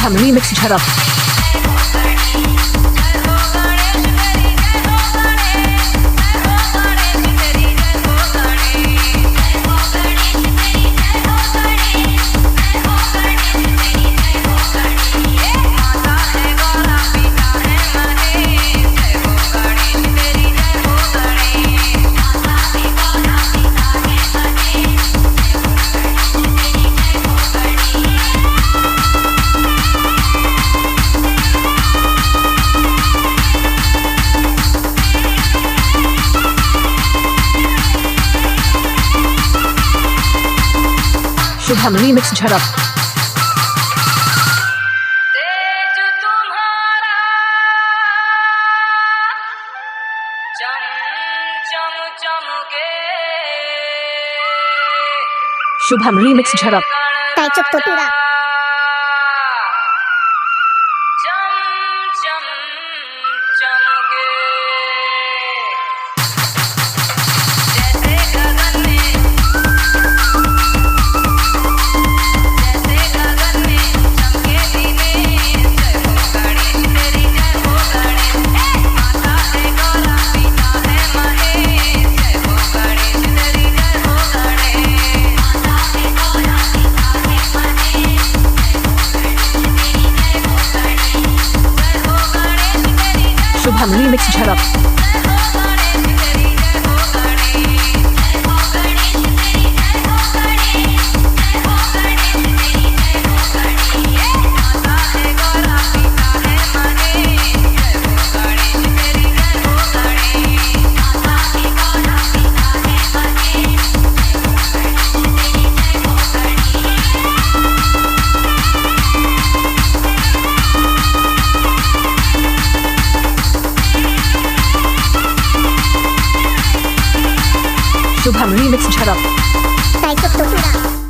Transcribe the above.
Shubham remix झड़प। Shubham remix झड़प। तेज तुम्हारा चम चम चमके शुभम रीमिक्स झड़प। ताई चुप तो पूरा चम चम चमके जैसे गगन में चमके दीने जय हो गणेश तेरी जय हो गणेश माता है गौरा पिता है महेश जय हो गणेश तेरी जय हो गणेश माता है गौरा पिता है महेश जय हो गणेश तेरी जय हो गणेश जय हो गणेश तेरी जय शुभम रीमिक्स झड़प। शुभम रीमिक्स झड़प। ताई चुप तो पूरा